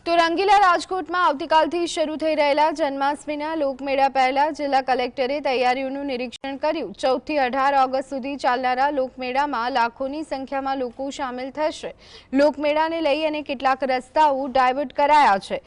તો રંગીલા રાજકોટમાં આવતીકાલથી શરૂ થઈ રહેલા જન્માષ્ટમીના લોકમેળા પહેલા જિલ્લા કલેક્ટરે તૈયારીઓનું નિરીક્ષણ કર્યું। 14 થી 18 ઓગસ્ટ સુધી ચાલનારા લોકમેળામાં લાખોની સંખ્યામાં લોકો સામેલ થશે। લોકમેળાને લઈ અને કેટલાક રસ્તાઓ ડાયવર્ટ કરાયા છે।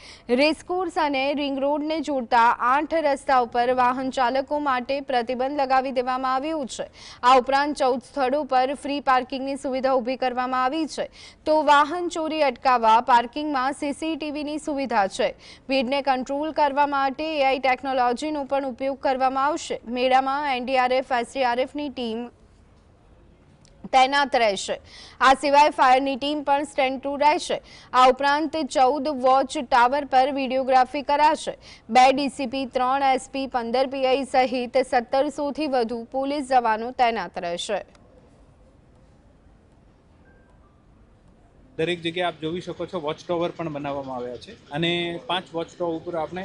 રેસકોર્સ અને રિંગ રોડને જોડતા 8 રસ્તા ઉપર વાહન ચાલકો માટે પ્રતિબંધ લગાવી દેવામાં આવ્યું છે। આ ઉપરાંત 14 સ્થળો પર ફ્રી પાર્કિંગની સુવિધા ઊભી કરવામાં આવી છે। તો વાહન ચોરી અટકાવવા પાર્કિંગમાં સીસીટીવી ની સુવિધા છે। ભીડને કંટ્રોલ કરવા માટે એઆઈ ટેકનોલોજીનો પણ ઉપયોગ કરવામાં આવશે। મેળામાં એનડીઆરએફ એસડીઆરએફની ટીમ તૈનાત રહેશે। આ સિવાય ફાયરની ટીમ પણ સ્ટેન્ડ ટુ રહેશે। આ ઉપરાંત 14 વોચ ટાવર પર વિડીયોગ્રાફી કરાશે। 2 ડીસીપી, 3 એસપી, 15 પીઆઈ સહિત 1700 થી વધુ પોલીસ જવાનો તૈનાત રહેશે। દરેક જગ્યાએ આપ જોઈ શકો છો વોચ ટાવર પણ બનાવવામાં આવ્યા છે અને 5 વોચ ટાવર ઉપર આપણે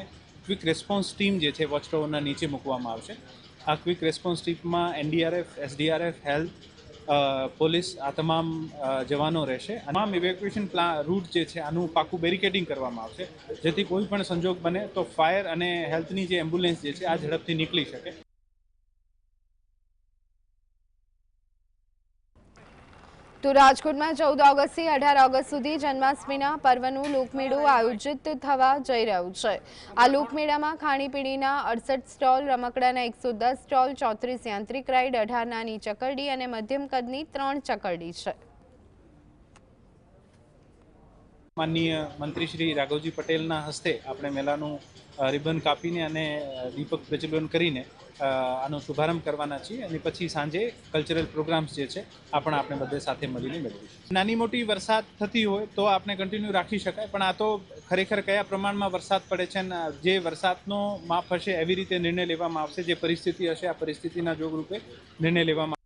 ક્વિક રેસ્પોન્સ ટીમ જે છે વોચ ટાવરના નીચે મૂકવામાં આવશે। આ ક્વિક રેસ્પોન્સ ટીમમાં એનડીઆરએફ, એસડીઆરએફ, હેલ્થ, પોલીસ આ તમામ જવાનો રહેશે। તમામ ઇવેક્યુએશન રૂટ જે છે આનું પાકું બેરિકેડિંગ કરવામાં આવશે જેથી કોઈ પણ સંજોગ બને તો ફાયર અને હેલ્થની જે એમ્બ્યુલન્સ જે છે આ ઝડપથી નીકળી શકે। તો રાજકોટમાં 14 ઓગસ્ટથી 18 ઓગસ્ટ સુધી જન્માષ્ટમીના પર્વનું લોકમેળો આયોજિત થવા જઈ રહ્યું છે। આ લોકમેળામાં ખાણીપીણીના 68 સ્ટોલ, રમકડાના 110 સ્ટોલ, 34 યાંત્રિક રાઇડ, 18 નાની ચકરડી અને મધ્યમ કદની 3 ચકરડી છે। માનનીય મંત્રી શ્રી રાઘવજી પટેલના હસ્તે આપણે મેળાનું રિબન કાપીને અને દીપક પ્રજ્વલન કરીને આનો શુભારંભ કરવાના છીએ અને પછી સાંજે કલ્ચરલ પ્રોગ્રામ્સ જે છે આપણે બધે સાથે મળીને મેળવીશું। નાની મોટી વરસાદ થતી હોય તો આપણે કન્ટિન્યુ રાખી શકાય, પણ આ તો ખરેખર કયા પ્રમાણમાં વરસાદ પડે છે અને જે વરસાદનો માપ હશે એવી રીતે નિર્ણય લેવામાં આવશે। જે પરિસ્થિતિ હશે આ પરિસ્થિતિના જોગરૂપે નિર્ણય લેવામાં